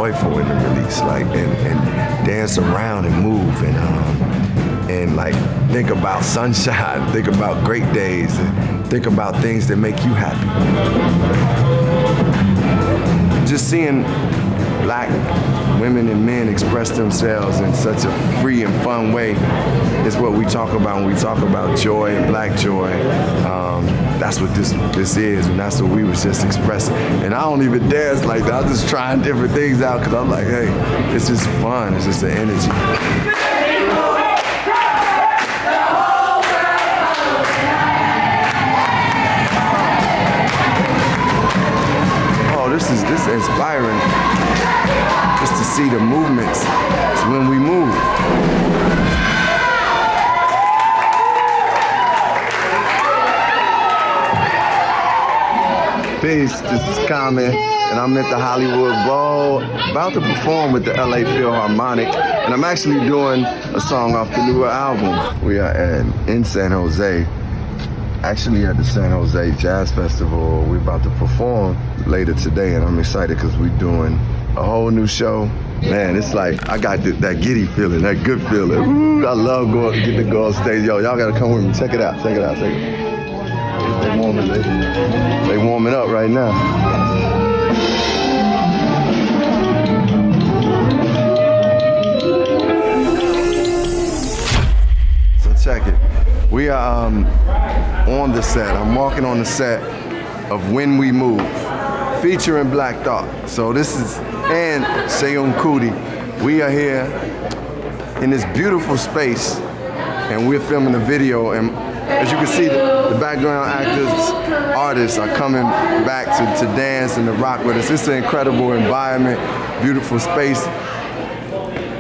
joyful in the release, like and dance around and move and like think about sunshine, think about great days, and think about things that make you happy. Just seeing black women and men express themselves in such a free and fun way is what we talk about when we talk about joy and black joy. That's what this is, and that's what we was just expressing. And I don't even dance like that. I'm just trying different things out because I'm like, hey, it's just fun. It's just the energy. Oh, this is inspiring. Just to see the movements when we move. Peace, this is Common, and I'm at the Hollywood Bowl, about to perform with the LA Philharmonic, and I'm actually doing a song off the newer album. We are in San Jose, actually at the San Jose Jazz Festival. We're about to perform later today, and I'm excited because we're doing a whole new show. Man, it's like, I got that giddy feeling, that good feeling. Ooh, I love getting to go on stage. Yo, y'all gotta come with me. Check it out. They warming up right now. So check it. We are on the set. I'm walking on the set of When We Move, featuring Black Thought. So this is, and Seun Kuti. We are here in this beautiful space, and we're filming a video, and as you can see, the background actors, artists are coming back to dance and to rock with us. It's an incredible environment, beautiful space.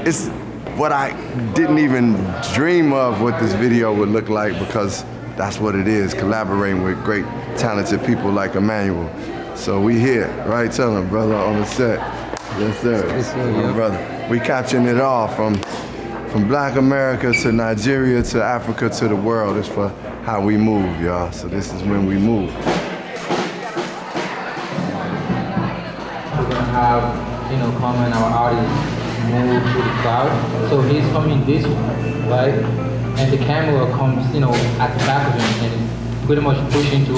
It's what I didn't even dream of what this video would look like, because that's what it is, collaborating with great, talented people like Emmanuel. So we here, right? Tell him, brother, on the set. Yes, sir. Yes, sir, yeah. Brother. We capturing it all from Black America to Nigeria to Africa to the world. It's for how we move, y'all. So this is When We Move. We're gonna have, Common, our artist, move to the crowd. So he's coming this way, right? And the camera comes, at the back of him and pretty much pushing to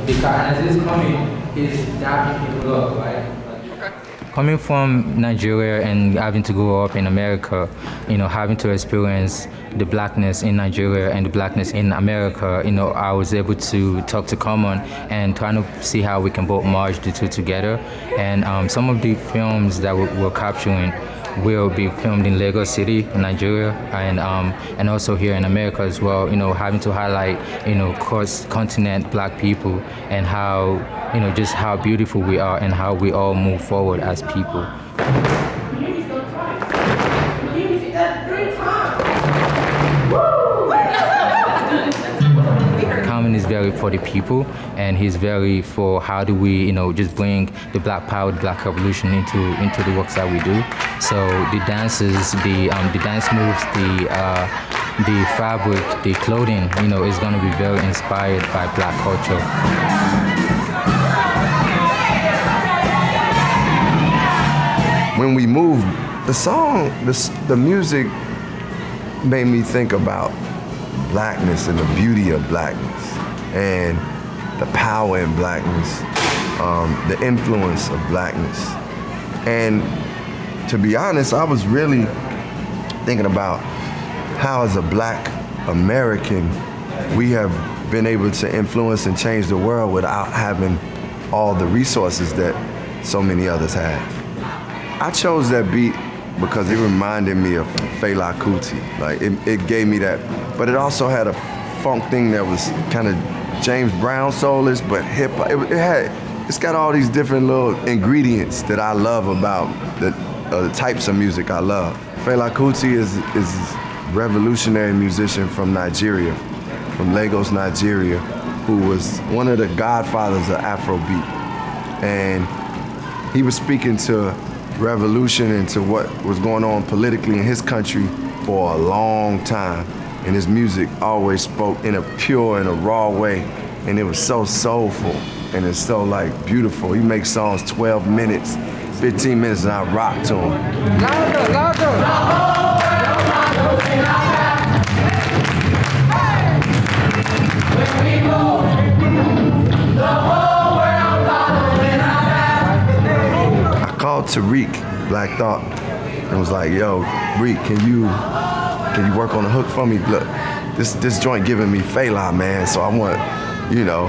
the crowd. And as he's coming, he's dapping people up, right? Coming from Nigeria and having to grow up in America, having to experience the blackness in Nigeria and the blackness in America, I was able to talk to Common and trying to see how we can both merge the two together. And some of the films that we're capturing will be filmed in Lagos City, Nigeria, and also here in America as well. Having to highlight, cross-continent Black people and how, just how beautiful we are and how we all move forward as people. Common is very for the people, and he's very for how do we, just bring the Black power, the Black revolution into the works that we do. So the dances, the dance moves, the fabric, the clothing, is going to be very inspired by Black culture. When we move, the song, the music made me think about blackness and the beauty of blackness and the power in blackness, the influence of blackness. And to be honest, I was really thinking about how as a Black American, we have been able to influence and change the world without having all the resources that so many others have. I chose that beat because it reminded me of Seun Kuti. Like it gave me that, but it also had a funk thing that was kind of James Brown soulish, but hip hop. It's got all these different little ingredients that I love about the types of music I love. Seun Kuti is a revolutionary musician from Nigeria, from Lagos, Nigeria, who was one of the godfathers of Afrobeat. And he was speaking to revolution and to what was going on politically in his country for a long time. And his music always spoke in a pure and a raw way. And it was so soulful and it's so beautiful. He makes songs 12 minutes 15 minutes and I rock to him. Louder, louder. I called Tariq, Black Thought, and was like, yo, Reek, can you work on the hook for me? Look, this joint giving me Fela, man, so I want, you know,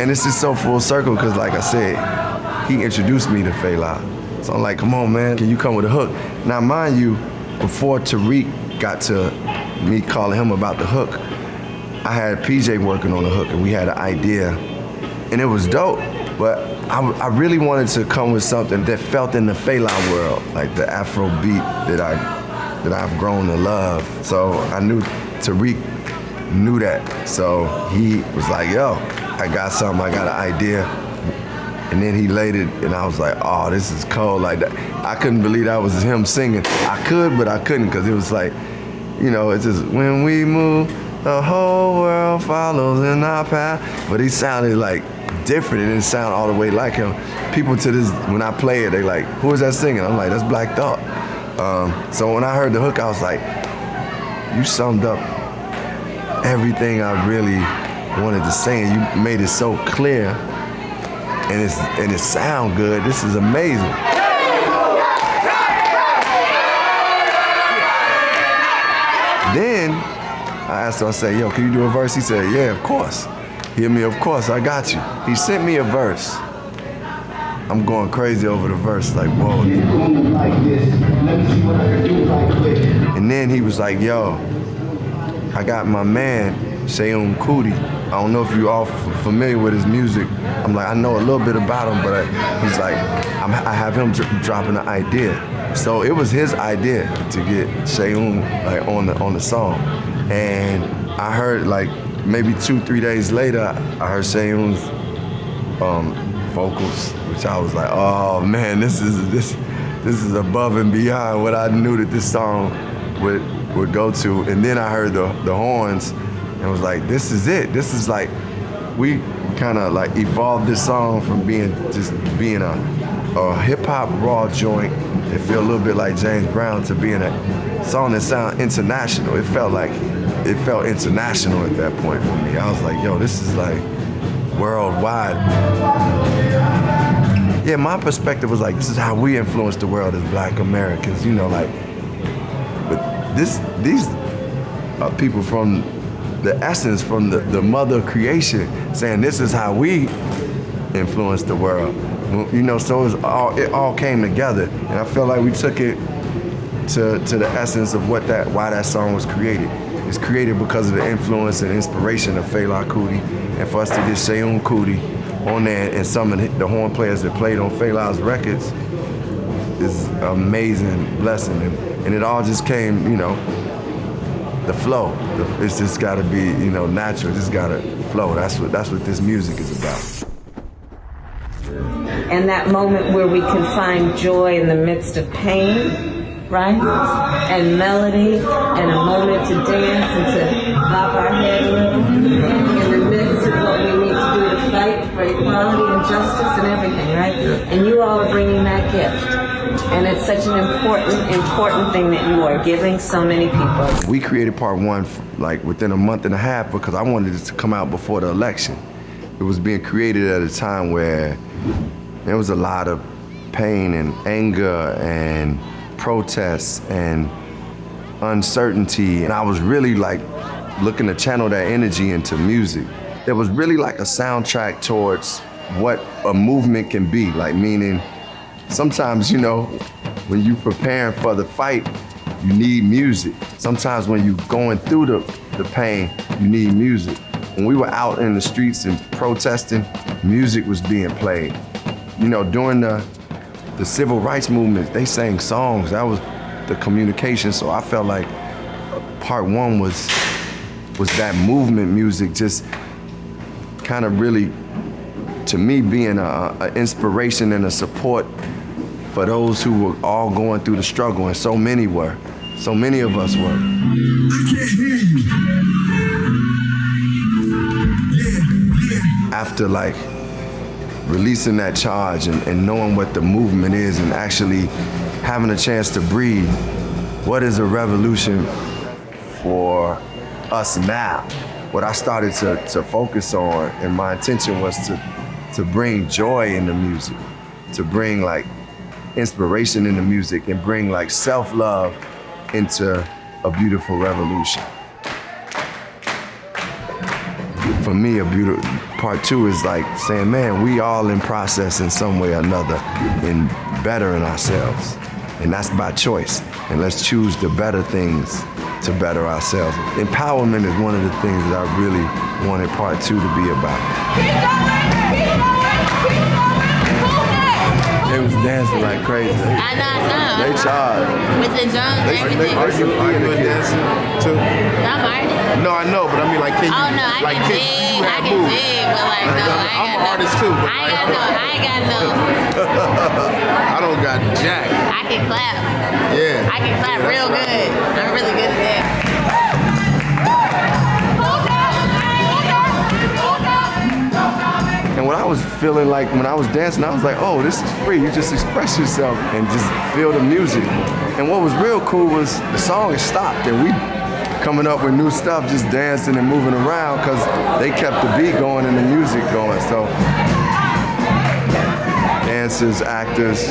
and it's just so full circle because like I said, he introduced me to Fela. So I'm like, come on, man, can you come with a hook? Now, mind you, before Tariq got to me calling him about the hook, I had PJ working on the hook and we had an idea and it was dope, but I really wanted to come with something that felt in the Fela world, like the Afro beat that I've grown to love. So I knew Tariq knew that. So he was like, yo, I got something, I got an idea. And then he laid it and I was like, oh, this is cold. Like that. I couldn't believe that was him singing. I could, but I couldn't because it was like, you know, it's just, when we move, the whole world follows in our path. But he sounded like different. It didn't sound all the way like him. People to this, when I play it, they like, who is that singing? I'm like, that's Black Thought. So when I heard the hook, I was like, you summed up everything I really wanted to say, and you made it so clear, and it sound good. This is amazing. Then I asked him, I said, yo, can you do a verse? He said, yeah, of course. He hit me, of course, I got you. He sent me a verse. I'm going crazy over the verse, like, whoa. And then he was like, yo, I got my man, Seun Kuti. I don't know if you all familiar with his music. I'm like, I know a little bit about him, but he's like, I have him dropping an idea. So it was his idea to get Seun like on the song. And I heard like maybe 2-3 days later, I heard Seun's vocals, which I was like, oh man, this is above and beyond what I knew that this song would go to. And then I heard the horns and was like, this is it. This is like, we kind of like evolved this song from being a hip hop raw joint that feel a little bit like James Brown to being a song that sound international. It felt international at that point for me. I was like, yo, this is like worldwide. Yeah, my perspective was like, this is how we influence the world as Black Americans, you know, like, but these are people from the essence, from the mother of creation, saying this is how we influence the world. You know, so it all came together, and I felt like we took it to the essence of why that song was created. It's created because of the influence and inspiration of Fela Kuti, and for us to get Seun Kuti on there and some of the horn players that played on Fela's records is an amazing blessing, and it all just came, you know, the flow. It's just got to be, you know, natural. It just got to flow. That's what this music is about. And that moment where we can find joy in the midst of pain, right? And melody, and a moment to dance and to bob our head a little. In the midst of what we need to do to fight for equality and justice and everything, right? And you all are bringing that gift. And it's such an important thing that you are giving so many people. We created part one like within a month and a half because I wanted it to come out before the election. It was being created at a time where there was a lot of pain and anger and protests and uncertainty. And I was really like looking to channel that energy into music. There was really like a soundtrack towards what a movement can be, like meaning sometimes, you know, when you preparing for the fight, you need music. Sometimes when you going through the pain, you need music. When we were out in the streets and protesting, music was being played. You know, during the civil rights movement, they sang songs. That was the communication. So I felt like part one was that movement music, just kind of really, to me, being an inspiration and a support for those who were all going through the struggle, and so many of us were. I can't hear you. After like releasing that charge and knowing what the movement is and actually having a chance to breathe. What is a revolution for us now? What I started to focus on, and my intention was to bring joy in the music, to bring like inspiration in the music and bring like self-love into a beautiful revolution. For me, a beautiful part 2 is like saying, man, we all in process in some way or another in bettering ourselves. And that's by choice. And let's choose the better things to better ourselves. Empowerment is one of the things that I really wanted part 2 to be about. They was dancing like crazy. I know. They charged. With the drums and everything. Are you doing dancing too? I'm artist. No, I know, but I mean, like, can you? Oh no, I like, can dig, but like, no, I'm an artist too. But I ain't got no. I don't got jack. I can clap. Yeah. I can clap real good. I'm really good at that. And what I was feeling like when I was dancing, I was like, oh, this is free. You just express yourself and just feel the music. And what was real cool was the song had stopped and we coming up with new stuff, just dancing and moving around because they kept the beat going and the music going. So dancers, actors,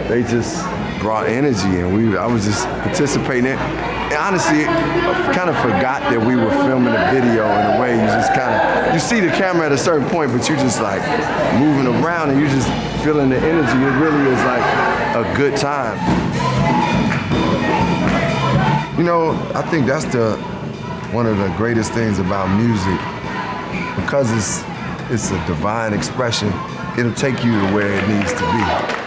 they just brought energy and I was just participating in it. And honestly, I kind of forgot that we were filming a video in a way. You just kind of, you see the camera at a certain point, but you just like moving around and you just feeling the energy. It really is like a good time. You know, I think that's one of the greatest things about music, because it's a divine expression. It'll take you to where it needs to be.